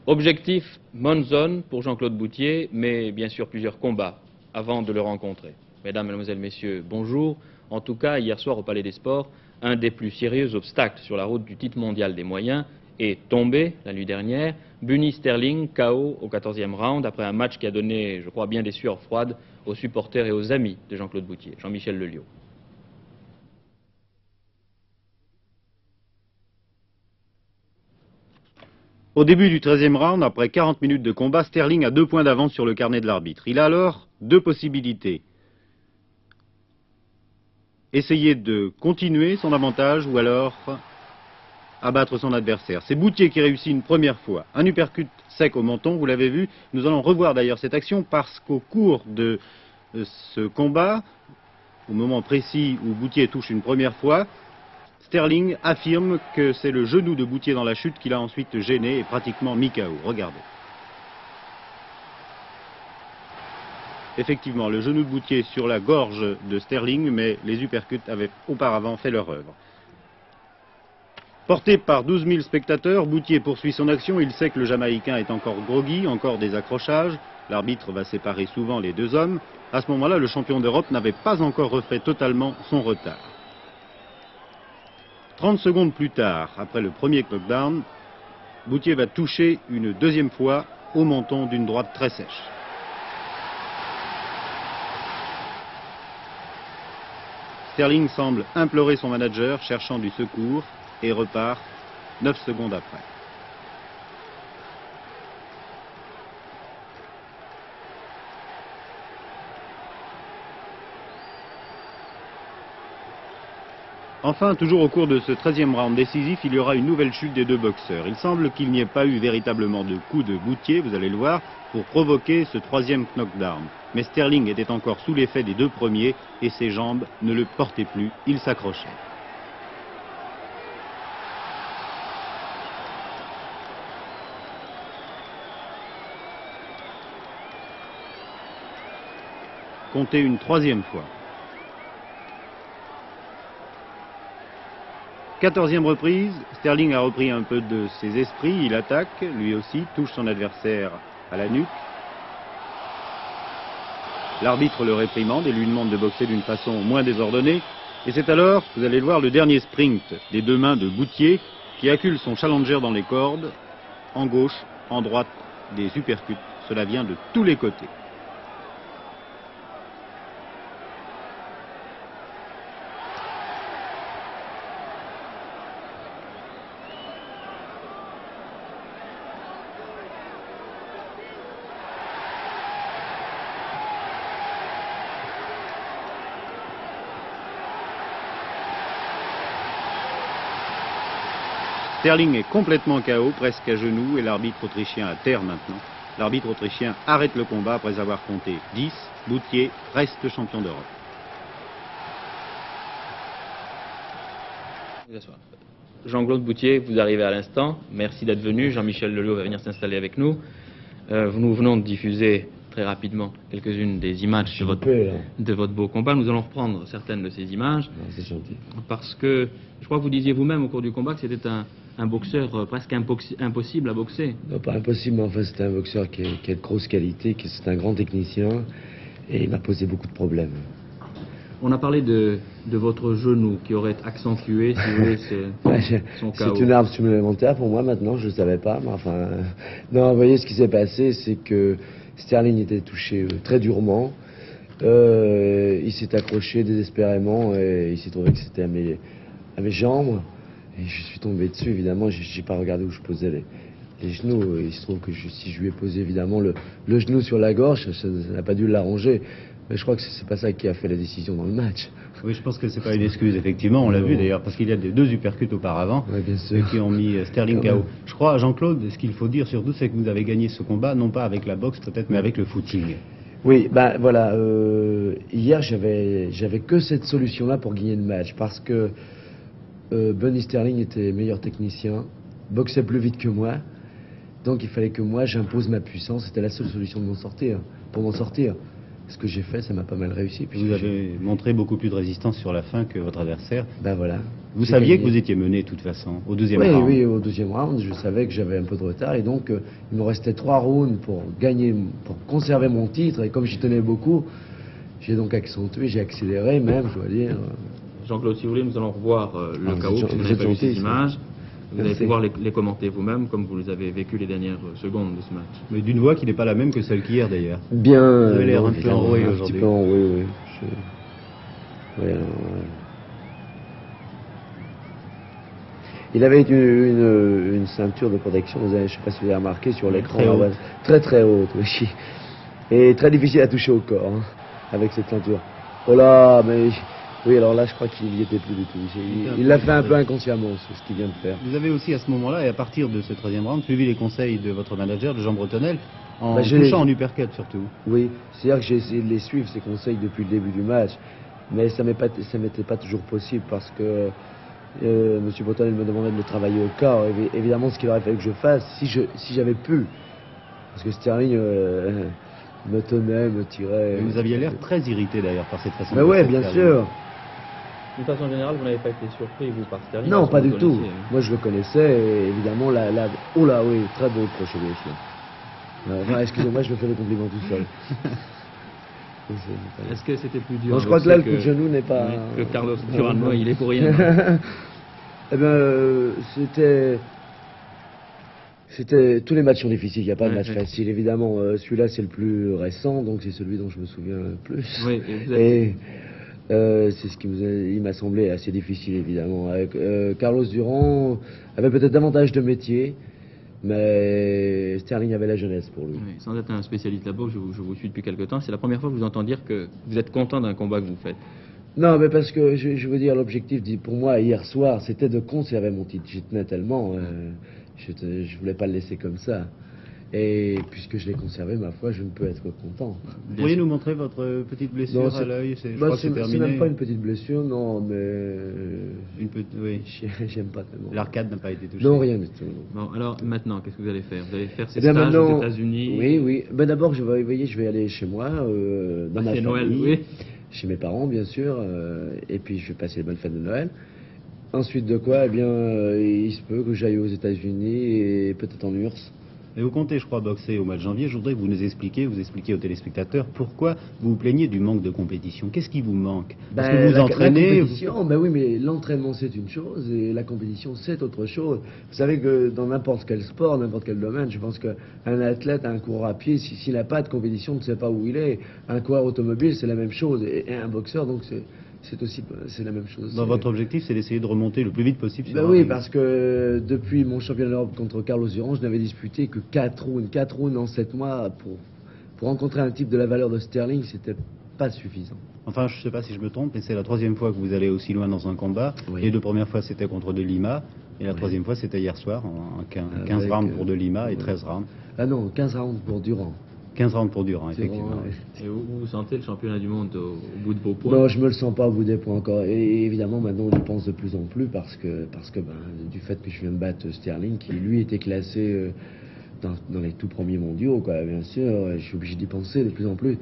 Objectif Monzon pour Jean-Claude Bouttier, mais bien sûr plusieurs combats avant de le rencontrer. Mesdames, Mesdemoiselles, Messieurs, bonjour. En tout cas, hier soir au Palais des Sports, un des plus sérieux obstacles sur la route du titre mondial des moyens est tombé la nuit dernière. Bunny Sterling, KO au 14e round, après un match qui a donné, je crois, bien des sueurs froides aux supporters et aux amis de Jean-Claude Bouttier. Jean-Michel Leliot. Au début du 13e round, après 40 minutes de combat, Sterling a 2 points d'avance sur le carnet de l'arbitre. Il a alors 2 possibilités. Essayer de continuer son avantage ou alors abattre son adversaire. C'est Bouttier qui réussit une première fois. Un uppercut sec au menton, vous l'avez vu. Nous allons revoir d'ailleurs cette action parce qu'au cours de ce combat, au moment précis où Bouttier touche une première fois, Sterling affirme que c'est le genou de Bouttier dans la chute qui l'a ensuite gêné et pratiquement mis KO. Regardez. Effectivement, le genou de Bouttier sur la gorge de Sterling, mais les uppercuts avaient auparavant fait leur œuvre. Porté par 12 000 spectateurs, Bouttier poursuit son action. Il sait que le Jamaïcain est encore groggy, encore des accrochages. L'arbitre va séparer souvent les deux hommes. À ce moment-là, le champion d'Europe n'avait pas encore refait totalement son retard. 30 secondes plus tard, après le premier knockdown, Bouttier va toucher une deuxième fois au menton d'une droite très sèche. Sterling semble implorer son manager, cherchant du secours, et repart 9 secondes après. Enfin, toujours au cours de ce 13e round décisif, il y aura une nouvelle chute des deux boxeurs. Il semble qu'il n'y ait pas eu véritablement de coup de Bouttier, vous allez le voir, pour provoquer ce 3e knockdown. Mais Sterling était encore sous l'effet des deux premiers et ses jambes ne le portaient plus, il s'accrochait. Comptez une 3e fois. 14e reprise, Sterling a repris un peu de ses esprits, il attaque, lui aussi, touche son adversaire à la nuque. L'arbitre le réprimande et lui demande de boxer d'une façon moins désordonnée. Et c'est alors, vous allez le voir, le dernier sprint des deux mains de Bouttier qui accule son challenger dans les cordes, en gauche, en droite, des uppercuts. Cela vient de tous les côtés. Sterling est complètement KO, presque à genoux, et l'arbitre autrichien à terre maintenant. L'arbitre autrichien arrête le combat après avoir compté 10. Bouttier reste champion d'Europe. Jean-Claude Bouttier, vous arrivez à l'instant. Merci d'être venu. Jean-Michel Leliot va venir s'installer avec nous. Nous venons de diffuser très rapidement quelques-unes des images de votre beau combat. Nous allons reprendre certaines de ces images. C'est gentil. Parce que je crois que vous disiez vous-même au cours du combat que c'était un boxeur presque impossible à boxer. Non, pas impossible, mais enfin c'est un boxeur qui a de grosses qualités, qui c'est un grand technicien et il m'a posé beaucoup de problèmes. On a parlé de votre genou qui aurait accentué, si vous voulez, son chaos. C'est une arme supplémentaire pour moi maintenant, je ne le savais pas. Mais enfin, non, vous voyez, ce qui s'est passé, c'est que Sterling était touché très durement. Il s'est accroché désespérément et il s'est trouvé que c'était à mes jambes. Et je suis tombé dessus, évidemment, je n'ai pas regardé où je posais les genoux. Il se trouve que si je lui ai posé évidemment le genou sur la gorge, ça n'a pas dû l'arranger. Mais je crois que c'est pas ça qui a fait la décision dans le match. Oui, je pense que c'est pas une excuse, effectivement, on l'a vu d'ailleurs, parce qu'il y a deux uppercuts auparavant qui ont mis Sterling KO. Je crois, Jean-Claude, ce qu'il faut dire surtout, c'est que vous avez gagné ce combat, non pas avec la boxe peut-être, mais avec le footing. Oui, ben voilà, hier j'avais que cette solution-là pour gagner le match, parce que Bunny Sterling était meilleur technicien, boxait plus vite que moi, donc il fallait que moi j'impose ma puissance, c'était la seule solution pour m'en sortir. Ce que j'ai fait, ça m'a pas mal réussi. Vous avez montré beaucoup plus de résistance sur la fin que votre adversaire. Ben voilà. Vous j'ai saviez gagné. que vous étiez mené de toute façon, au deuxième Oui, round. oui, au deuxième round, je savais que j'avais un peu de retard et donc il me restait 3 rounds pour gagner, pour conserver mon titre et comme j'y tenais beaucoup, j'ai donc accentué, j'ai accéléré même, je dois dire. Jean-Claude, si vous voulez, nous allons revoir le vous chaos, êtes si vous vous n'avez êtes pas vu gentil, ces ça. images. Vous allez Merci. pouvoir les commenter vous-même, comme vous les avez vécues les dernières secondes de ce match. Mais d'une voix qui n'est pas la même que celle qu'hier d'ailleurs. Bien. Vous avez l'air non, un peu évidemment, enroué un aujourd'hui. petit peu enroué, oui. Oui, Il avait une ceinture de protection, je ne sais pas si vous avez remarqué sur l'écran, très haute. ouais, très très haute, oui. Et très difficile à toucher au corps, hein, avec cette ceinture. Oh là, mais oui, alors là, je crois qu'il n'y était plus du tout. Il l'a fait un peu inconsciemment, c'est ce qu'il vient de faire. Vous avez aussi à ce moment-là, et à partir de ce 13e round, suivi les conseils de votre manager, de Jean Bretonel, en Bah, touchant en uppercut surtout. Oui, c'est-à-dire que j'ai essayé de les suivre, ces conseils, depuis le début du match. Mais ça m'était pas toujours possible parce que M. Bretonel me demandait de le travailler au corps. Évidemment, ce qu'il aurait fallu que je fasse, si j'avais pu. Parce que Sterling me tenait, me tirait. Et vous aviez l'air très irrité d'ailleurs par cette façon Mais de ouais, faire bien Sterling. sûr. D'une façon générale, vous n'avez pas été surpris, vous, par Sterling? Non, parce pas que du vous tout. connaissiez, hein. Moi, je le connaissais, et évidemment, oh là, oui, très beau crochet gauche, là. Enfin, excusez-moi, je me fais le compliment tout seul. Est-ce que c'était plus dur Non, à je crois que là, le boxer coup de genou n'est pas... oui, que Carlos Durano, il est pour rien. Eh bien, c'était... Tous les matchs sont difficiles, il n'y a pas de Ouais, match ouais. facile, évidemment. Celui-là, c'est le plus récent, donc c'est celui dont je me souviens le plus. Oui, et vous êtes- Et c'est ce qui il m'a semblé assez difficile, évidemment. Carlos Durand avait peut-être davantage de métier, mais Sterling avait la jeunesse pour lui. Oui, sans être un spécialiste de la boxe, je vous suis depuis quelque temps. C'est la première fois que je vous entends dire que vous êtes content d'un combat que vous faites. Non, mais parce que je veux dire, l'objectif pour moi hier soir, c'était de conserver mon titre. J'y tenais tellement, je voulais pas le laisser comme ça. Et puisque je l'ai conservé, ma foi, je ne peux être content. Vous pourriez nous montrer votre petite blessure Non, à l'œil? Je bah, crois que c'est c'est terminé. même pas une petite blessure, non, mais Oui. j'aime pas tellement. L'arcade n'a pas été touchée. Non, rien du tout. Non. Bon, alors maintenant, qu'est-ce que vous allez faire? Vous allez faire ces Eh bien, stages maintenant, aux États-Unis? Oui, oui. Ben d'abord, je vais aller chez moi, dans ma Passer famille, Noël, oui. chez mes parents, bien sûr, et puis je vais passer les bonnes fêtes de Noël. Ensuite de quoi, eh bien, il se peut que j'aille aux États-Unis et peut-être en URSS. Et vous comptez, je crois, boxer au mois de janvier. Je voudrais que vous nous expliquiez, aux téléspectateurs, pourquoi vous vous plaignez du manque de compétition. Qu'est-ce qui vous manque? Parce que vous vous La entraînez... compétition, ben oui, mais l'entraînement c'est une chose et la compétition c'est autre chose. Vous savez que dans n'importe quel sport, n'importe quel domaine, je pense qu'un athlète, un coureur à pied, s'il n'a pas de compétition, ne sait pas où il est. Un coureur automobile, c'est la même chose. Et un boxeur, donc c'est la même chose. Dans votre objectif, c'est d'essayer de remonter le plus vite possible sur Ben un oui, ring. parce que depuis mon championnat d'Europe contre Carlos Durand, je n'avais disputé que 4 rounds en 7 mois. Pour rencontrer un type de la valeur de Sterling, c'était pas suffisant. Enfin, je ne sais pas si je me trompe, mais c'est la 3e fois que vous allez aussi loin dans un combat. Oui. Les 2 premières fois, c'était contre De Lima. Et la 3e fois, c'était hier soir, en 15 Avec, rounds pour De Lima et ouais. 13 rounds. Ah non, 15 rounds pour Durand. 15 rounds pour Durand, C'est effectivement. vraiment, ouais. Et vous sentez le championnat du monde au bout de vos points? Non, je me le sens pas au bout des points encore. Et évidemment, maintenant, on y pense de plus en plus parce que du fait que je viens de battre Sterling, qui lui était classé dans les tout premiers mondiaux, quoi, bien sûr. Je suis obligé d'y penser de plus en plus.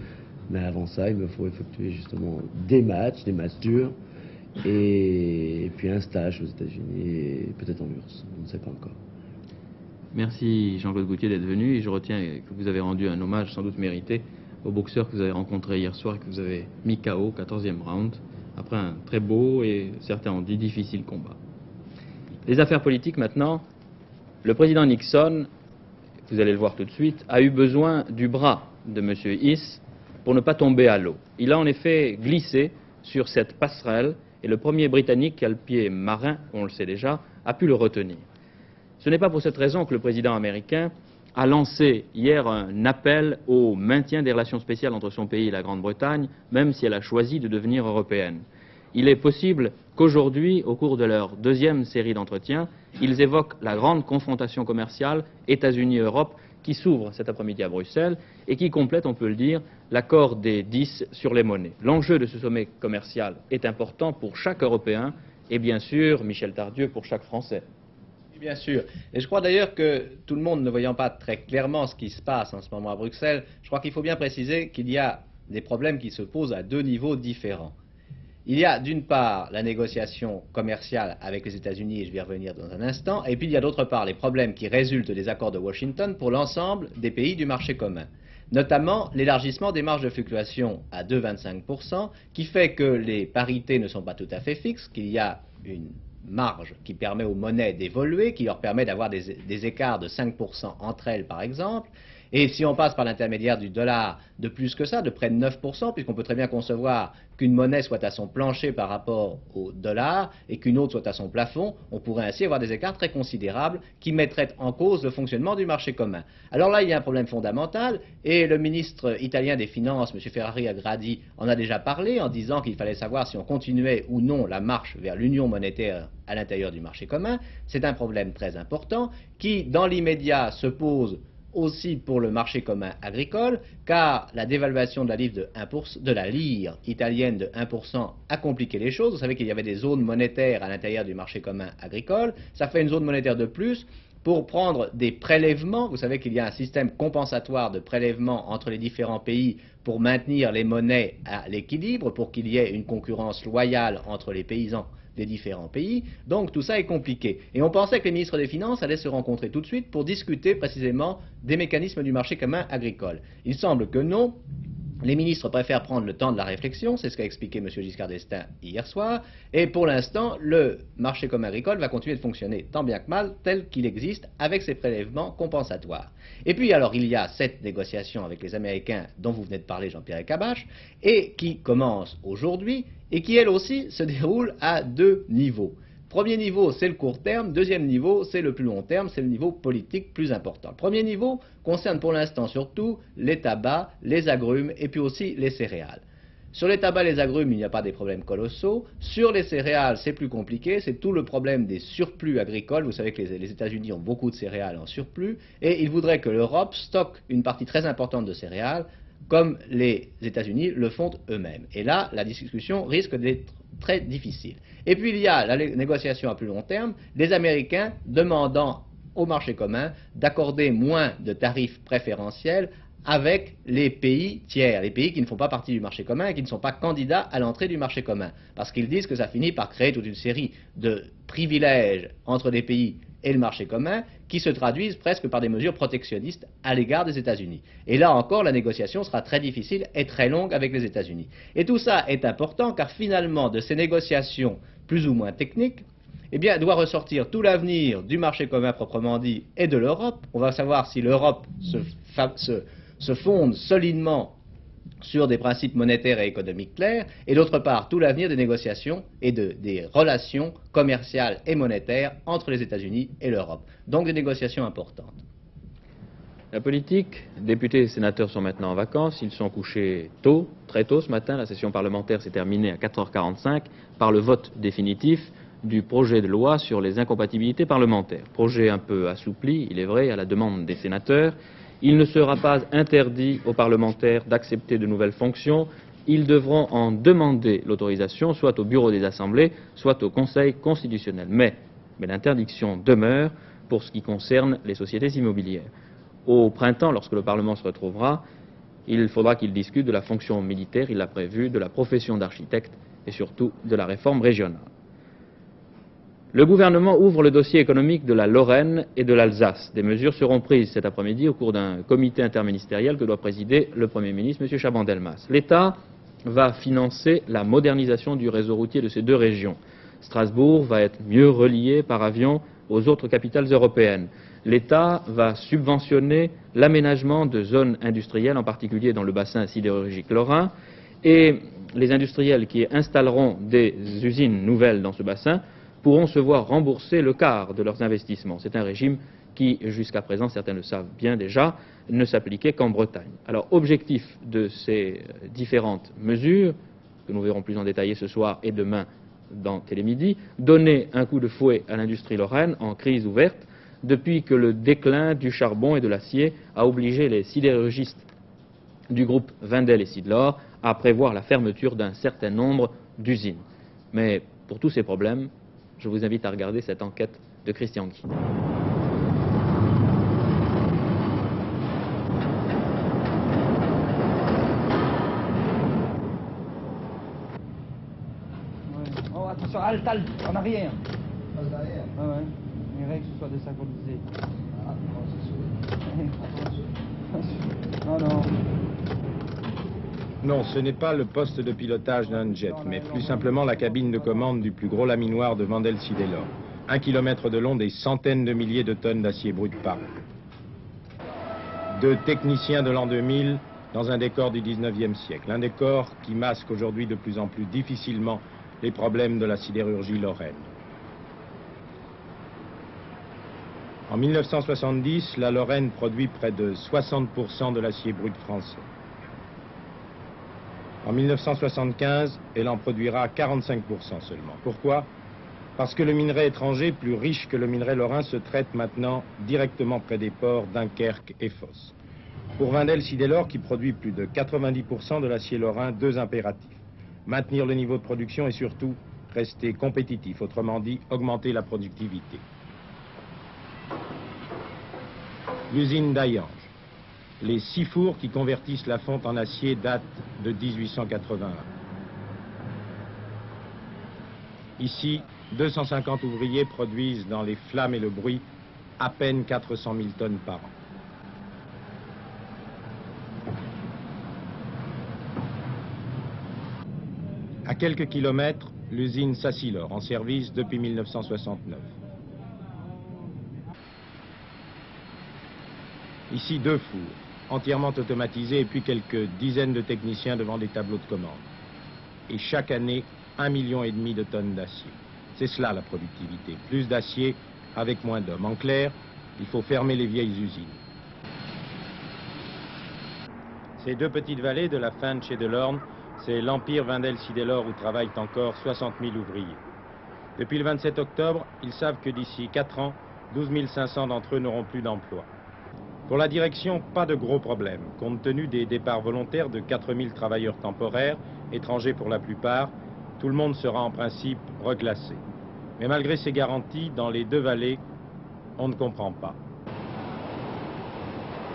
Mais avant ça, il me faut effectuer justement des matchs durs, et puis un stage aux États-Unis et peut-être en URSS. On ne sait pas encore. Merci Jean-Claude Bouthier d'être venu et je retiens que vous avez rendu un hommage sans doute mérité au boxeur que vous avez rencontré hier soir et que vous avez mis KO, 14e round, après un très beau et certains ont dit difficile combat. Les affaires politiques maintenant. Le président Nixon, vous allez le voir tout de suite, a eu besoin du bras de M. Hiss pour ne pas tomber à l'eau. Il a en effet glissé sur cette passerelle et le premier Britannique qui a le pied marin, on le sait déjà, a pu le retenir. Ce n'est pas pour cette raison que le président américain a lancé hier un appel au maintien des relations spéciales entre son pays et la Grande-Bretagne, même si elle a choisi de devenir européenne. Il est possible qu'aujourd'hui, au cours de leur 2e série d'entretiens, ils évoquent la grande confrontation commerciale États-Unis-Europe qui s'ouvre cet après-midi à Bruxelles et qui complète, on peut le dire, l'accord des 10 sur les monnaies. L'enjeu de ce sommet commercial est important pour chaque Européen et bien sûr, Michel Tardieu, pour chaque Français. Bien sûr. Et je crois d'ailleurs que tout le monde ne voyant pas très clairement ce qui se passe en ce moment à Bruxelles, je crois qu'il faut bien préciser qu'il y a des problèmes qui se posent à 2 niveaux différents. Il y a d'une part la négociation commerciale avec les États-Unis, et je vais y revenir dans un instant, et puis il y a d'autre part les problèmes qui résultent des accords de Washington pour l'ensemble des pays du marché commun. Notamment l'élargissement des marges de fluctuation à 2,25%, qui fait que les parités ne sont pas tout à fait fixes, qu'il y a une marge qui permet aux monnaies d'évoluer, qui leur permet d'avoir des écarts de 5% entre elles par exemple. Et si on passe par l'intermédiaire du dollar de plus que ça, de près de 9%, puisqu'on peut très bien concevoir qu'une monnaie soit à son plancher par rapport au dollar et qu'une autre soit à son plafond, on pourrait ainsi avoir des écarts très considérables qui mettraient en cause le fonctionnement du marché commun. Alors là, il y a un problème fondamental, et le ministre italien des Finances, M. Ferrari Agradi, en a déjà parlé en disant qu'il fallait savoir si on continuait ou non la marche vers l'union monétaire à l'intérieur du marché commun. C'est un problème très important qui, dans l'immédiat, se pose aussi pour le marché commun agricole, car la dévaluation de la, de la lire italienne de 1% a compliqué les choses. Vous savez qu'il y avait des zones monétaires à l'intérieur du marché commun agricole. Ça fait une zone monétaire de plus pour prendre des prélèvements. Vous savez qu'il y a un système compensatoire de prélèvements entre les différents pays pour maintenir les monnaies à l'équilibre, pour qu'il y ait une concurrence loyale entre les paysans des différents pays. Donc tout ça est compliqué. Et on pensait que les ministres des Finances allaient se rencontrer tout de suite pour discuter précisément des mécanismes du marché commun agricole. Il semble que non. Les ministres préfèrent prendre le temps de la réflexion, c'est ce qu'a expliqué M. Giscard d'Estaing hier soir, et pour l'instant, le marché commun agricole va continuer de fonctionner tant bien que mal tel qu'il existe avec ses prélèvements compensatoires. Et puis alors il y a cette négociation avec les Américains dont vous venez de parler, Jean-Pierre Elkabbach, et qui commence aujourd'hui et qui elle aussi se déroule à deux niveaux. Premier niveau, c'est le court terme. Deuxième niveau, c'est le plus long terme, c'est le niveau politique plus important. Le premier niveau concerne pour l'instant surtout les tabacs, les agrumes et puis aussi les céréales. Sur les tabacs et les agrumes, il n'y a pas des problèmes colossaux. Sur les céréales, c'est plus compliqué. C'est tout le problème des surplus agricoles. Vous savez que les États-Unis ont beaucoup de céréales en surplus et ils voudraient que l'Europe stocke une partie très importante de céréales comme les États-Unis le font eux-mêmes. Et là, la discussion risque d'être très difficile. Et puis il y a la négociation à plus long terme, les Américains demandant au marché commun d'accorder moins de tarifs préférentiels avec les pays tiers, les pays qui ne font pas partie du marché commun et qui ne sont pas candidats à l'entrée du marché commun. Parce qu'ils disent que ça finit par créer toute une série de privilèges entre les pays et le marché commun qui se traduisent presque par des mesures protectionnistes à l'égard des États-Unis. Et là encore, la négociation sera très difficile et très longue avec les États-Unis. Et tout ça est important car finalement, de ces négociations plus ou moins techniques, eh bien, doit ressortir tout l'avenir du marché commun proprement dit et de l'Europe. On va savoir si l'Europe se fonde solidement sur des principes monétaires et économiques clairs, et d'autre part tout l'avenir des négociations et des relations commerciales et monétaires entre les États-Unis et l'Europe. Donc des négociations importantes. La politique, députés et sénateurs sont maintenant en vacances, ils sont couchés tôt, très tôt ce matin. La session parlementaire s'est terminée à 4h45 par le vote définitif du projet de loi sur les incompatibilités parlementaires. Projet un peu assoupli, il est vrai, à la demande des sénateurs. Il ne sera pas interdit aux parlementaires d'accepter de nouvelles fonctions. Ils devront en demander l'autorisation, soit au bureau des assemblées, soit au Conseil constitutionnel. Mais l'interdiction demeure pour ce qui concerne les sociétés immobilières. Au printemps, lorsque le Parlement se retrouvera, il faudra qu'il discute de la fonction militaire, il l'a prévu, de la profession d'architecte et surtout de la réforme régionale. Le gouvernement ouvre le dossier économique de la Lorraine et de l'Alsace. Des mesures seront prises cet après-midi au cours d'un comité interministériel que doit présider le Premier ministre, M. Chaban-Delmas. L'État va financer la modernisation du réseau routier de ces deux régions. Strasbourg va être mieux relié par avion aux autres capitales européennes. L'État va subventionner l'aménagement de zones industrielles, en particulier dans le bassin sidérurgique lorrain, et les industriels qui installeront des usines nouvelles dans ce bassin pourront se voir rembourser le quart de leurs investissements. C'est un régime qui, jusqu'à présent, certains le savent bien déjà, ne s'appliquait qu'en Bretagne. Alors, objectif de ces différentes mesures, que nous verrons plus en détail ce soir et demain dans Télémidi, donner un coup de fouet à l'industrie lorraine en crise ouverte, depuis que le déclin du charbon et de l'acier a obligé les sidérurgistes du groupe Wendel et Sidlor à prévoir la fermeture d'un certain nombre d'usines. Mais pour tous ces problèmes, je vous invite à regarder cette enquête de Christian Guy. attention, halte, en arrière. Ah ouais, il faudrait que ce soit désynchronisé. Non, non. Non, ce n'est pas le poste de pilotage d'un jet, mais plus simplement la cabine de commande du plus gros laminoir de Wendel-Siddelor. 1 kilomètre de long, des centaines de milliers de tonnes d'acier brut par an. 2 techniciens de l'an 2000 dans un décor du 19e siècle. Un décor qui masque aujourd'hui de plus en plus difficilement les problèmes de la sidérurgie lorraine. En 1970, la Lorraine produit près de 60% de l'acier brut français. En 1975, elle en produira 45% seulement. Pourquoi? Parce que le minerai étranger, plus riche que le minerai lorrain, se traite maintenant directement près des ports Dunkerque et Fos. Pour Wendel-Siddelor, qui produit plus de 90% de l'acier lorrain, 2 impératifs. Maintenir le niveau de production et surtout rester compétitif, autrement dit, augmenter la productivité. L'usine d'Hayange. Les 6 fours qui convertissent la fonte en acier datent de 1881. Ici, 250 ouvriers produisent dans les flammes et le bruit à peine 400 000 tonnes par an. À quelques kilomètres, l'usine Sassilor, en service depuis 1969. Ici, 2 fours, entièrement automatisés, et puis quelques dizaines de techniciens devant des tableaux de commande. Et chaque année, 1,5 million de tonnes d'acier. C'est cela la productivité, plus d'acier avec moins d'hommes. En clair, il faut fermer les vieilles usines. Ces 2 petites vallées de la Finche et de l'Orne, c'est l'empire Wendel-Siddelor où travaillent encore 60 000 ouvriers. Depuis le 27 octobre, ils savent que d'ici 4 ans, 12 500 d'entre eux n'auront plus d'emploi. Pour la direction, pas de gros problème, compte tenu des départs volontaires de 4 000 travailleurs temporaires, étrangers pour la plupart. Tout le monde sera en principe reclassé. Mais malgré ces garanties, dans les 2 vallées, on ne comprend pas.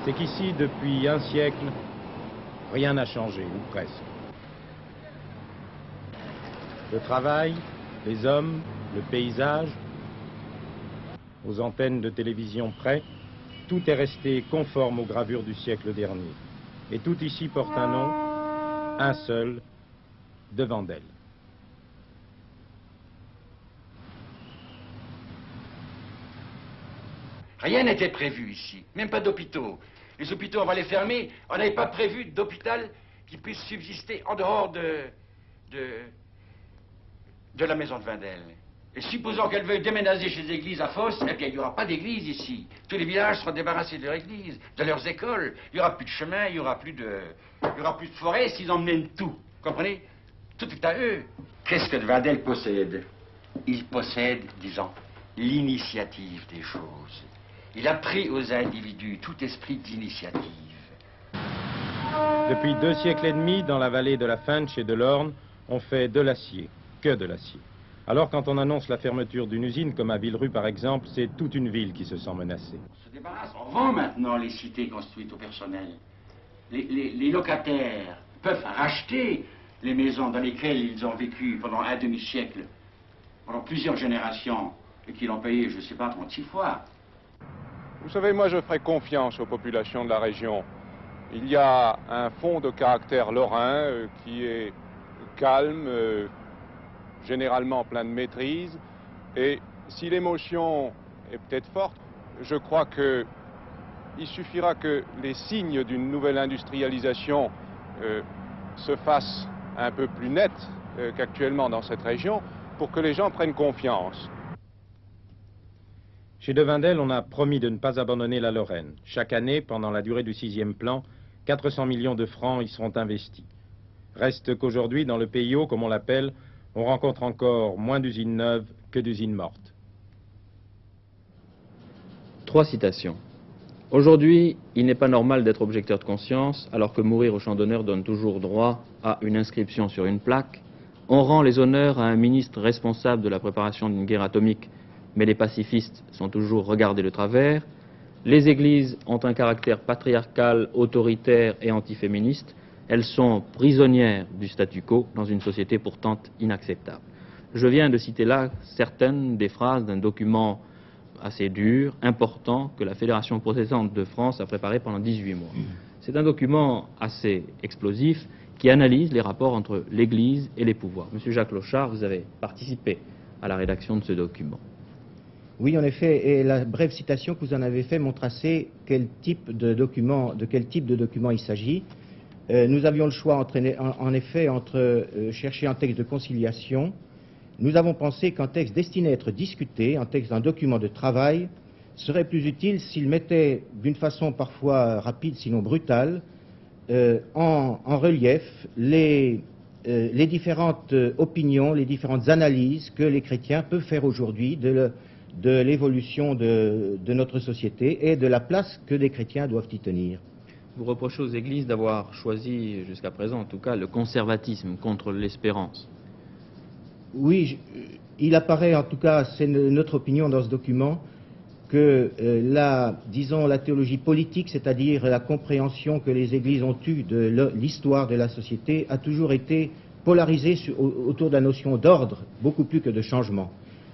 C'est qu'ici, depuis un siècle, rien n'a changé, ou presque. Le travail, les hommes, le paysage, aux antennes de télévision près, tout est resté conforme aux gravures du siècle dernier. Et tout ici porte un nom, un seul, de Wendel. Rien n'était prévu ici, même pas d'hôpitaux. Les hôpitaux, on va les fermer. On n'avait pas prévu d'hôpital qui puisse subsister en dehors de la maison de Wendel. Et supposons qu'elle veuille déménager chez les églises à Fos, eh bien, il n'y aura pas d'église ici. Tous les villages seront débarrassés de leur église, de leurs écoles. Il n'y aura plus de chemin, il n'y aura plus de forêt s'ils emmènent tout. Comprenez? Tout est à eux. Qu'est-ce que Wendel possède? Il possède, disons, l'initiative des choses. Il a pris aux individus tout esprit d'initiative. Depuis 2 siècles et demi, dans la vallée de la Finche et de l'Orne, on fait de l'acier, que de l'acier. Alors quand on annonce la fermeture d'une usine, comme à Villerue par exemple, c'est toute une ville qui se sent menacée. On se débarrasse, on vend maintenant les cités construites au personnel. Les locataires peuvent racheter les maisons dans lesquelles ils ont vécu pendant un demi-siècle, pendant plusieurs générations, et qui l'ont payé, je ne sais pas, 36 fois. Vous savez, moi je ferai confiance aux populations de la région. Il y a un fond de caractère lorrain qui est calme, généralement plein de maîtrise. Et si l'émotion est peut-être forte, je crois qu'il suffira que les signes d'une nouvelle industrialisation se fassent un peu plus nets qu'actuellement dans cette région pour que les gens prennent confiance. Chez de Wendel, on a promis de ne pas abandonner la Lorraine. Chaque année, pendant la durée du 6e plan, 400 millions de francs y seront investis. Reste qu'aujourd'hui, dans le PIO, comme on l'appelle, on rencontre encore moins d'usines neuves que d'usines mortes. 3 citations. Aujourd'hui, il n'est pas normal d'être objecteur de conscience, alors que mourir au champ d'honneur donne toujours droit à une inscription sur une plaque. On rend les honneurs à un ministre responsable de la préparation d'une guerre atomique, mais les pacifistes sont toujours regardés de travers. Les églises ont un caractère patriarcal, autoritaire et antiféministe. Elles sont prisonnières du statu quo dans une société pourtant inacceptable. Je viens de citer là certaines des phrases d'un document assez dur, important, que la Fédération protestante de France a préparé pendant 18 mois. C'est un document assez explosif qui analyse les rapports entre l'Église et les pouvoirs. Monsieur Jacques Lochard, vous avez participé à la rédaction de ce document. Oui, en effet, et la brève citation que vous en avez fait montre assez de quel type de document il s'agit. Nous avions le choix en effet entre chercher un texte de conciliation. Nous avons pensé qu'un texte destiné à être discuté, un texte d'un document de travail, serait plus utile s'il mettait d'une façon parfois rapide, sinon brutale, en relief les différentes opinions, les différentes analyses que les chrétiens peuvent faire aujourd'hui de l'évolution de notre société et de la place que les chrétiens doivent y tenir. Vous reprochez aux églises d'avoir choisi, jusqu'à présent en tout cas, le conservatisme contre l'espérance. Oui, il apparaît en tout cas, c'est notre opinion dans ce document, que la théologie politique, c'est-à-dire la compréhension que les églises ont eue de l'histoire de la société, a toujours été polarisée autour de la notion d'ordre, beaucoup plus que de changement.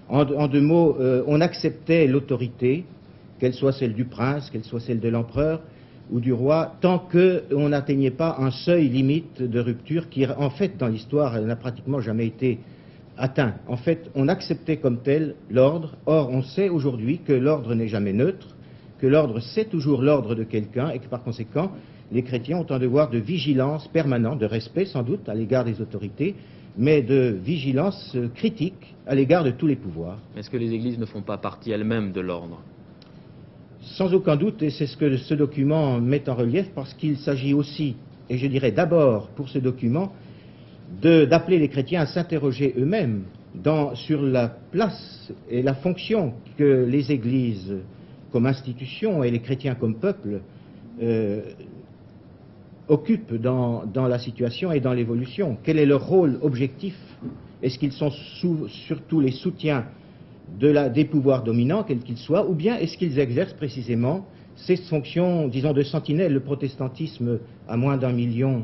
En deux mots, on acceptait l'autorité, qu'elle soit celle du prince, qu'elle soit celle de l'empereur ou du roi, tant qu'on n'atteignait pas un seuil limite de rupture qui, en fait, dans l'histoire, n'a pratiquement jamais été atteint. En fait, on acceptait comme tel l'ordre. Or, on sait aujourd'hui que l'ordre n'est jamais neutre, que l'ordre, c'est toujours l'ordre de quelqu'un, et que par conséquent, les chrétiens ont un devoir de vigilance permanent, de respect sans doute à l'égard des autorités, mais de vigilance critique à l'égard de tous les pouvoirs. Est-ce que les églises ne font pas partie elles-mêmes de l'ordre? Sans aucun doute, et c'est ce que ce document met en relief, parce qu'il s'agit aussi, et je dirais d'abord pour ce document, d'appeler les chrétiens à s'interroger eux-mêmes sur la place et la fonction que les églises comme institution et les chrétiens comme peuple occupent dans la situation et dans l'évolution. Quel est leur rôle objectif? Est-ce qu'ils sont surtout les soutiens des pouvoirs dominants, quels qu'ils soient, ou bien est-ce qu'ils exercent précisément ces fonctions, disons, de sentinelle? Le protestantisme a moins d'1 million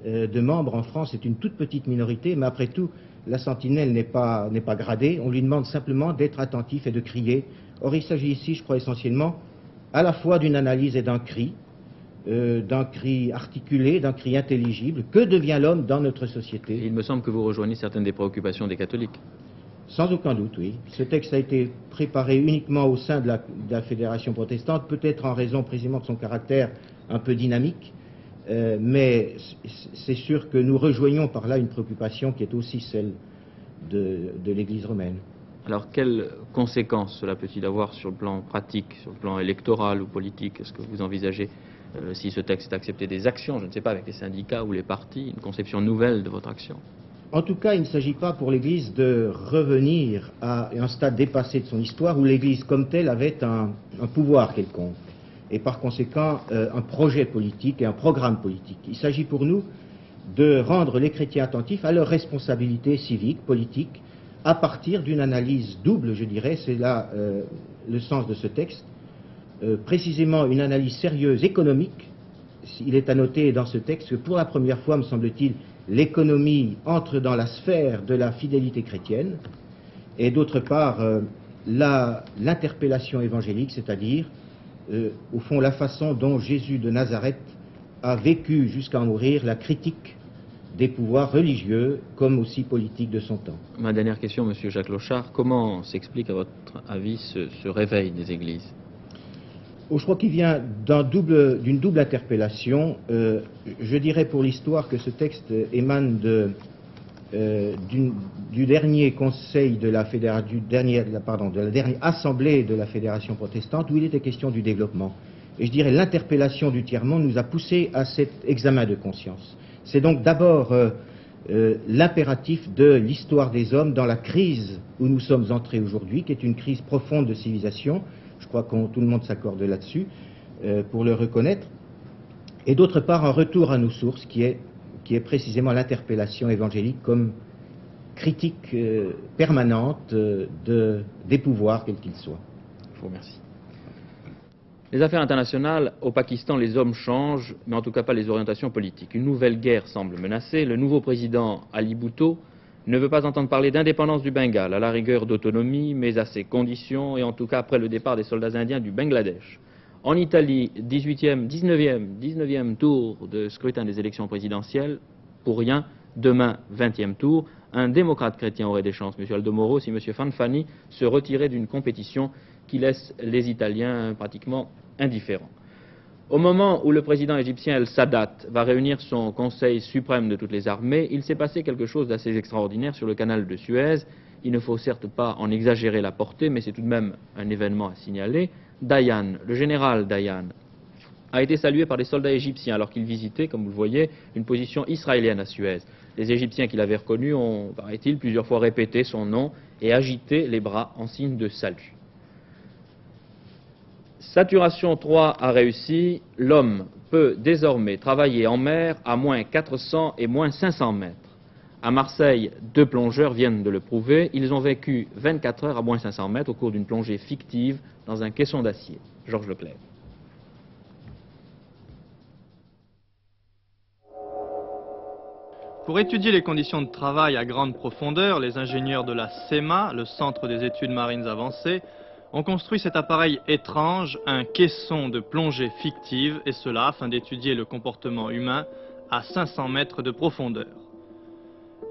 de membres en France, c'est une toute petite minorité, mais après tout, la sentinelle n'est pas gradée, on lui demande simplement d'être attentif et de crier. Or, il s'agit ici, je crois, essentiellement, à la fois d'une analyse et d'un cri articulé, d'un cri intelligible. Que devient l'homme dans notre société? Il me semble que vous rejoignez certaines des préoccupations des catholiques. Sans aucun doute, oui. Ce texte a été préparé uniquement au sein de la Fédération protestante, peut-être en raison précisément de son caractère un peu dynamique, mais c'est sûr que nous rejoignons par là une préoccupation qui est aussi celle de l'Église romaine. Alors, quelles conséquences cela peut-il avoir sur le plan pratique, sur le plan électoral ou politique? Est-ce que vous envisagez, si ce texte est accepté, des actions, je ne sais pas, avec les syndicats ou les partis, une conception nouvelle de votre action? En tout cas, il ne s'agit pas pour l'Église de revenir à un stade dépassé de son histoire où l'Église comme telle avait un pouvoir quelconque et par conséquent un projet politique et un programme politique. Il s'agit pour nous de rendre les chrétiens attentifs à leurs responsabilités civiques, politiques, à partir d'une analyse double, je dirais, c'est là le sens de ce texte, précisément une analyse sérieuse économique. Il est à noter dans ce texte que pour la première fois, me semble-t-il, l'économie entre dans la sphère de la fidélité chrétienne, et d'autre part l'interpellation évangélique, c'est-à-dire au fond la façon dont Jésus de Nazareth a vécu jusqu'à mourir la critique des pouvoirs religieux comme aussi politiques de son temps. Ma dernière question, Monsieur Jacques Lochard, comment s'explique à votre avis ce réveil des églises? Je crois qu'il vient d'une double interpellation. Je dirais pour l'histoire que ce texte émane du dernier conseil de la dernière assemblée de la Fédération protestante où il était question du développement. Et je dirais l'interpellation du tiers-monde nous a poussé à cet examen de conscience. C'est donc d'abord l'impératif de l'histoire des hommes dans la crise où nous sommes entrés aujourd'hui, qui est une crise profonde de civilisation. Je crois que tout le monde s'accorde là-dessus pour le reconnaître. Et d'autre part, un retour à nos sources qui est précisément l'interpellation évangélique comme critique permanente des pouvoirs, quels qu'ils soient. Je vous remercie. Les affaires internationales, au Pakistan, les hommes changent, mais en tout cas pas les orientations politiques. Une nouvelle guerre semble menacée. Le nouveau président Ali Bhutto ne veut pas entendre parler d'indépendance du Bengale, à la rigueur d'autonomie, mais à ses conditions, et en tout cas après le départ des soldats indiens du Bangladesh. En Italie, 19e tour de scrutin des élections présidentielles, pour rien, demain, 20e tour. Un démocrate chrétien aurait des chances, M. Aldo Moro, si M. Fanfani se retirait d'une compétition qui laisse les Italiens pratiquement indifférents. Au moment où le président égyptien El-Sadat va réunir son conseil suprême de toutes les armées, il s'est passé quelque chose d'assez extraordinaire sur le canal de Suez. Il ne faut certes pas en exagérer la portée, mais c'est tout de même un événement à signaler. Dayan, le général Dayan, a été salué par les soldats égyptiens alors qu'il visitait, comme vous le voyez, une position israélienne à Suez. Les Égyptiens qui l'avaient reconnu ont, paraît-il, plusieurs fois répété son nom et agité les bras en signe de salut. Saturation 3 a réussi. L'homme peut désormais travailler en mer à moins 400 et moins 500 mètres. À Marseille, 2 plongeurs viennent de le prouver. Ils ont vécu 24 heures à moins 500 mètres au cours d'une plongée fictive dans un caisson d'acier. Georges Leclerc. Pour étudier les conditions de travail à grande profondeur, les ingénieurs de la CEMA, le Centre des études marines avancées, ont construit cet appareil étrange, un caisson de plongée fictive, et cela afin d'étudier le comportement humain à 500 mètres de profondeur.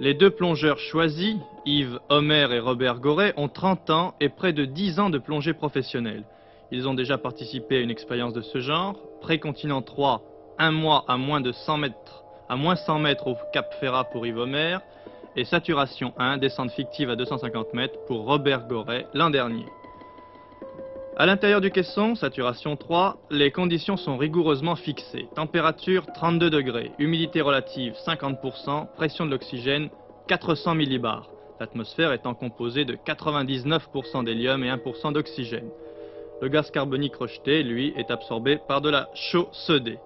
Les 2 plongeurs choisis, Yves Homer et Robert Goret, ont 30 ans et près de 10 ans de plongée professionnelle. Ils ont déjà participé à une expérience de ce genre, Précontinent 3, 1 mois à moins 100 mètres au Cap Ferrat pour Yves Homer, et Saturation 1, descente fictive à 250 mètres pour Robert Goret l'an dernier. À l'intérieur du caisson, saturation 3, les conditions sont rigoureusement fixées. Température 32 degrés, humidité relative 50%, pression de l'oxygène 400 millibars. L'atmosphère étant composée de 99% d'hélium et 1% d'oxygène. Le gaz carbonique rejeté, lui, est absorbé par de la chaux soudée.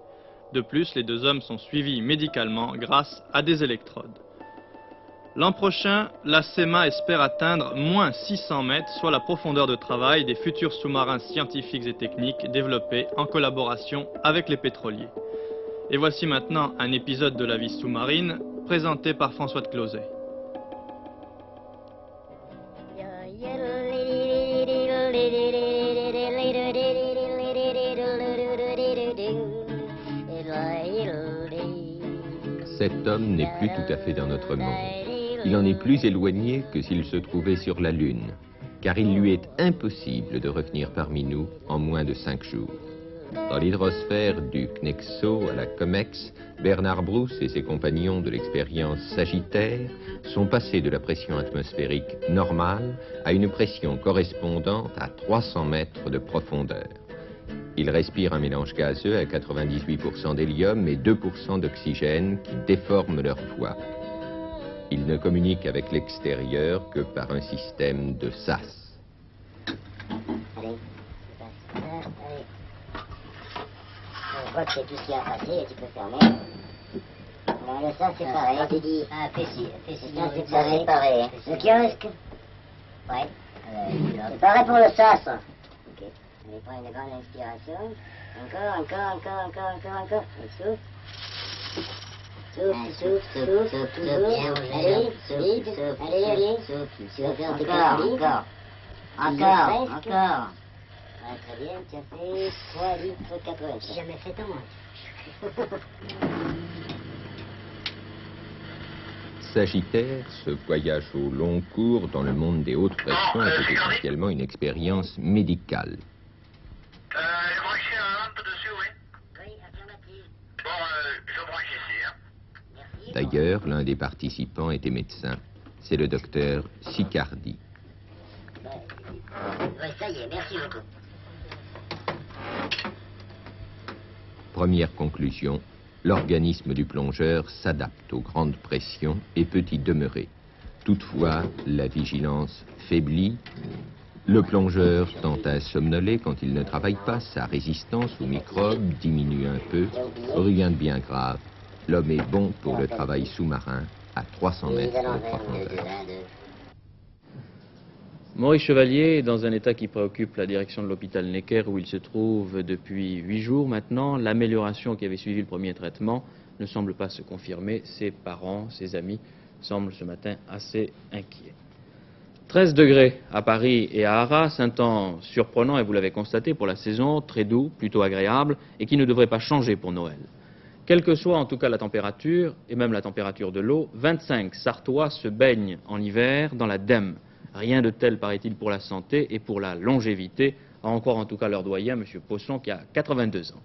De plus, les 2 hommes sont suivis médicalement grâce à des électrodes. L'an prochain, la CEMA espère atteindre moins 600 mètres, soit la profondeur de travail des futurs sous-marins scientifiques et techniques développés en collaboration avec les pétroliers. Et voici maintenant un épisode de la vie sous-marine présenté par François de Closet. Cet homme n'est plus tout à fait dans notre monde. Il en est plus éloigné que s'il se trouvait sur la Lune, car il lui est impossible de revenir parmi nous en moins de 5 jours. Dans l'hydrosphère du Knexo à la Comex, Bernard Brousse et ses compagnons de l'expérience Sagittaire sont passés de la pression atmosphérique normale à une pression correspondante à 300 mètres de profondeur. Ils respirent un mélange gazeux à 98% d'hélium et 2% d'oxygène qui déforme leur voix. Ils ne communiquent avec l'extérieur que par un système de sas. Allez, je crois que c'est tout ce qui a passé et tu peux fermer. Alors le sas c'est pareil. Tu dis. Ah, fais c'est pareil. Le kiosque. Ouais. C'est pareil pour le sas. Ok. Allez, prends une grande inspiration. Encore. Et souffle. Souffle. Allez, vite. Allez. Encore. Ouais, très bien, tu as fait 3 litres 80. J'ai jamais fait tant, moi. Sagittaire, ce voyage au long cours dans le monde des hautes pressions était essentiellement une expérience médicale. Je branche un lampe dessus, oui. Oui, affirmative. Bon, je branche ici, hein. Merci. D'ailleurs, l'un des participants était médecin. C'est le docteur Sicardi. Ouais, ça y est, merci beaucoup. Première conclusion, l'organisme du plongeur s'adapte aux grandes pressions et peut y demeurer. Toutefois, la vigilance faiblit. Le plongeur tend à somnoler quand il ne travaille pas. Sa résistance aux microbes diminue un peu. Rien de bien grave. L'homme est bon pour le travail sous-marin à 300 mètres de profondeur. Maurice Chevalier est dans un état qui préoccupe la direction de l'hôpital Necker où il se trouve depuis 8 jours maintenant. L'amélioration qui avait suivi le premier traitement ne semble pas se confirmer. Ses parents, ses amis semble ce matin assez inquiet. 13 degrés à Paris et à Arras, un temps surprenant, et vous l'avez constaté, pour la saison, très doux, plutôt agréable, et qui ne devrait pas changer pour Noël. Quelle que soit en tout cas la température, et même la température de l'eau, 25 Sartois se baignent en hiver dans la Dème. Rien de tel, paraît-il, pour la santé et pour la longévité, à en croire en tout cas leur doyen, M. Poisson, qui a 82 ans.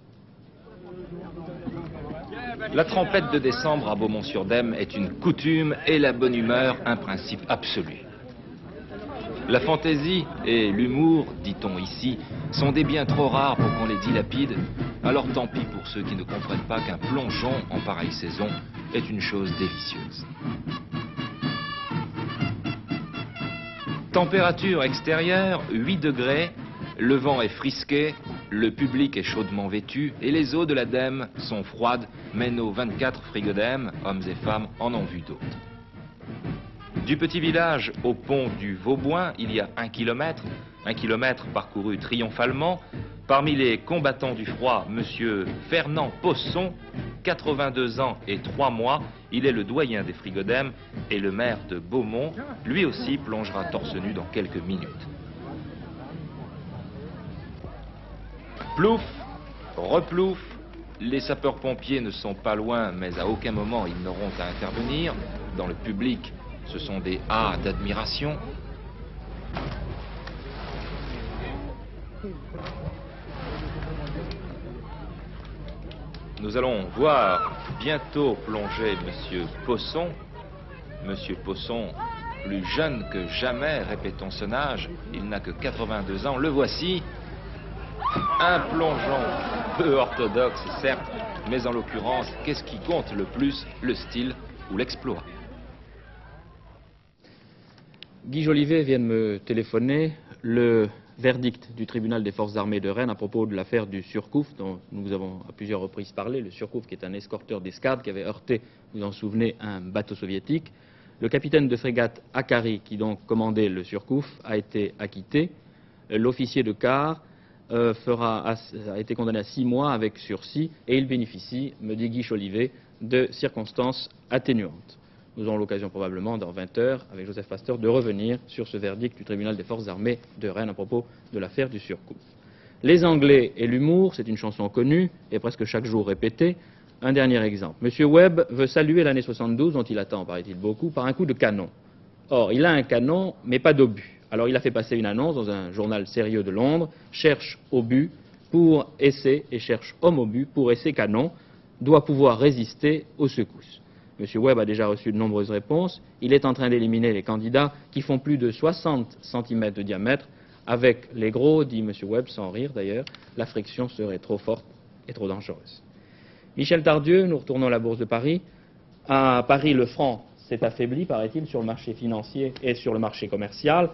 La trempette de décembre à Beaumont-sur-Dème est une coutume et la bonne humeur un principe absolu. La fantaisie et l'humour, dit-on ici, sont des biens trop rares pour qu'on les dilapide, alors tant pis pour ceux qui ne comprennent pas qu'un plongeon en pareille saison est une chose délicieuse. Température extérieure, 8 degrés, le vent est frisqué, le public est chaudement vêtu et les eaux de la Dème sont froides, mais nos 24 frigodèmes, hommes et femmes, en ont vu d'autres. Du petit village au pont du Vauboin, il y a 1 kilomètre parcouru triomphalement. Parmi les combattants du froid, M. Fernand Poisson, 82 ans et 3 mois, il est le doyen des frigodèmes et le maire de Beaumont, lui aussi plongera torse nu dans quelques minutes. Plouf, replouf, les sapeurs-pompiers ne sont pas loin, mais à aucun moment ils n'auront à intervenir. Dans le public, ce sont des ah d'admiration. Nous allons voir bientôt plonger M. Poisson. M. Poisson, plus jeune que jamais, répétons son âge, il n'a que 82 ans, le voici. Un plongeon peu orthodoxe, certes, mais en l'occurrence, qu'est-ce qui compte le plus, le style ou l'exploit? Guy Jolivet vient de me téléphoner. Le verdict du tribunal des forces armées de Rennes à propos de l'affaire du Surcouf, dont nous avons à plusieurs reprises parlé, le Surcouf qui est un escorteur d'escadre qui avait heurté, vous en souvenez, un bateau soviétique. Le capitaine de frégate Akari, qui donc commandait le Surcouf, a été acquitté. L'officier de quart a été condamné à 6 mois avec sursis et il bénéficie, me dit Guy Jolivet, de circonstances atténuantes. Nous aurons l'occasion probablement, dans 20 heures, avec Joseph Pasteur, de revenir sur ce verdict du tribunal des forces armées de Rennes à propos de l'affaire du Surcouf. Les Anglais et l'humour, c'est une chanson connue et presque chaque jour répétée. Un dernier exemple. M. Webb veut saluer l'année 72, dont il attend, paraît-il beaucoup, par un coup de canon. Or, il a un canon, mais pas d'obus. Alors, il a fait passer une annonce dans un journal sérieux de Londres, cherche obus pour essai et cherche homme obus pour essai canon, doit pouvoir résister aux secousses. M. Webb a déjà reçu de nombreuses réponses. Il est en train d'éliminer les candidats qui font plus de 60 cm de diamètre. Avec les gros, dit M. Webb, sans rire d'ailleurs, la friction serait trop forte et trop dangereuse. Michel Tardieu, nous retournons à la Bourse de Paris. À Paris, le franc s'est affaibli, paraît-il, sur le marché financier et sur le marché commercial.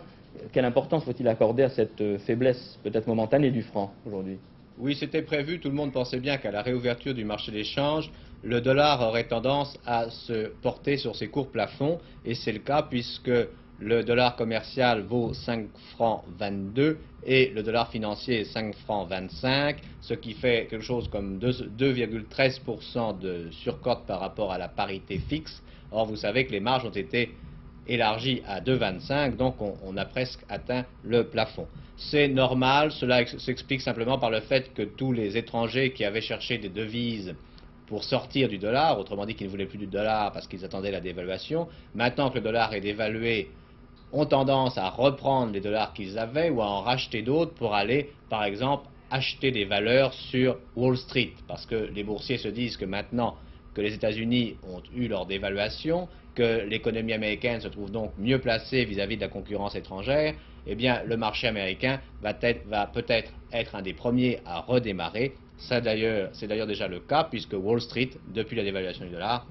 Quelle importance faut-il accorder à cette faiblesse peut-être momentanée du franc aujourd'hui? Oui, c'était prévu. Tout le monde pensait bien qu'à la réouverture du marché des changes, le dollar aurait tendance à se porter sur ses cours plafonds. Et c'est le cas puisque le dollar commercial vaut 5 francs 22 et le dollar financier 5 francs 25, ce qui fait quelque chose comme 2,13% de surcote par rapport à la parité fixe. Or, vous savez que les marges ont été élargies à 2,25, donc on a presque atteint le plafond. C'est normal, cela s'explique simplement par le fait que tous les étrangers qui avaient cherché des devises pour sortir du dollar, autrement dit qu'ils ne voulaient plus du dollar parce qu'ils attendaient la dévaluation, maintenant que le dollar est dévalué, ont tendance à reprendre les dollars qu'ils avaient ou à en racheter d'autres pour aller, par exemple, acheter des valeurs sur Wall Street. Parce que les boursiers se disent que maintenant que les États-Unis ont eu leur dévaluation, que l'économie américaine se trouve donc mieux placée vis-à-vis de la concurrence étrangère, eh bien, le marché américain va peut-être être un des premiers à redémarrer. C'est d'ailleurs déjà le cas, puisque Wall Street, depuis la dévaluation du dollar,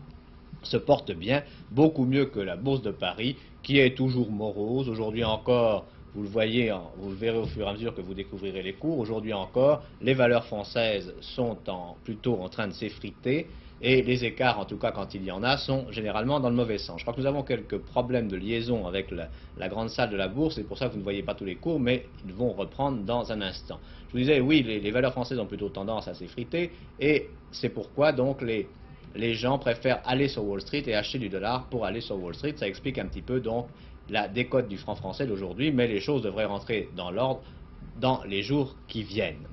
se porte bien, beaucoup mieux que la Bourse de Paris, qui est toujours morose. Aujourd'hui encore, vous le voyez, vous le verrez au fur et à mesure que vous découvrirez les cours, aujourd'hui encore, les valeurs françaises sont plutôt en train de s'effriter, et les écarts, en tout cas quand il y en a, sont généralement dans le mauvais sens. Je crois que nous avons quelques problèmes de liaison avec la grande salle de la bourse, c'est pour ça que vous ne voyez pas tous les cours, mais ils vont reprendre dans un instant. Je vous disais, oui, les valeurs françaises ont plutôt tendance à s'effriter, et c'est pourquoi donc les les gens préfèrent aller sur Wall Street et acheter du dollar pour aller sur Wall Street. Ça explique un petit peu donc la décote du franc français d'aujourd'hui, mais les choses devraient rentrer dans l'ordre dans les jours qui viennent.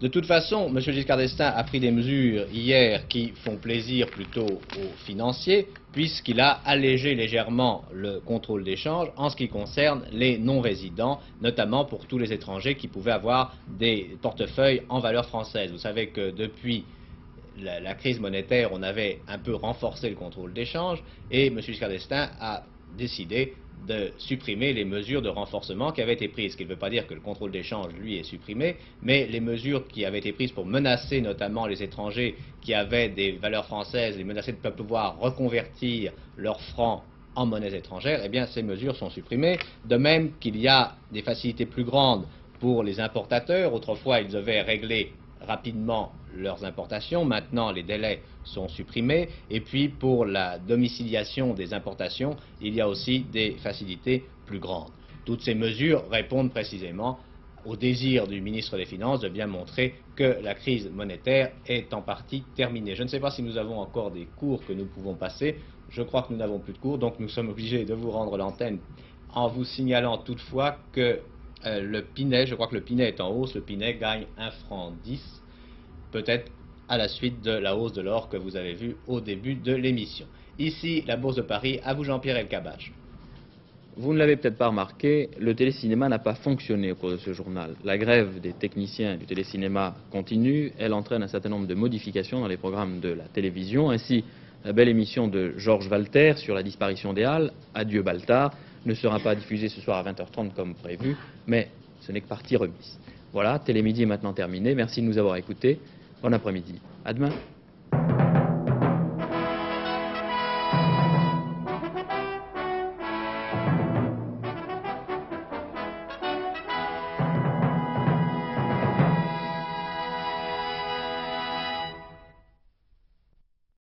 De toute façon, M. Giscard d'Estaing a pris des mesures hier qui font plaisir plutôt aux financiers, puisqu'il a allégé légèrement le contrôle d'échange en ce qui concerne les non-résidents, notamment pour tous les étrangers qui pouvaient avoir des portefeuilles en valeur française. Vous savez que depuis la crise monétaire, on avait un peu renforcé le contrôle d'échange et M. Giscard d'Estaing a décidé de supprimer les mesures de renforcement qui avaient été prises. Ce qui ne veut pas dire que le contrôle d'échange, lui, est supprimé, mais les mesures qui avaient été prises pour menacer notamment les étrangers qui avaient des valeurs françaises, les menacer de ne pas pouvoir reconvertir leurs francs en monnaies étrangères, eh bien, ces mesures sont supprimées. De même qu'il y a des facilités plus grandes pour les importateurs. Autrefois, ils devaient régler rapidement leurs importations. Maintenant, les délais sont supprimés. Et puis, pour la domiciliation des importations, il y a aussi des facilités plus grandes. Toutes ces mesures répondent précisément au désir du ministre des Finances de bien montrer que la crise monétaire est en partie terminée. Je ne sais pas si nous avons encore des cours que nous pouvons passer. Je crois que nous n'avons plus de cours, donc nous sommes obligés de vous rendre l'antenne en vous signalant toutefois que le Pinet, je crois que le Pinet est en hausse, le Pinet gagne 1,10 franc, peut-être à la suite de la hausse de l'or que vous avez vue au début de l'émission. Ici, la Bourse de Paris, à vous Jean-Pierre Elkabbach. Vous ne l'avez peut-être pas remarqué, le télécinéma n'a pas fonctionné au cours de ce journal. La grève des techniciens du télécinéma continue, elle entraîne un certain nombre de modifications dans les programmes de la télévision. Ainsi, la belle émission de Georges Walter sur la disparition des Halles, Adieu Baltard, ne sera pas diffusée ce soir à 20h30 comme prévu, mais ce n'est que partie remise. Voilà, Télémidi est maintenant terminé. Merci de nous avoir écoutés. Bon après-midi. À demain.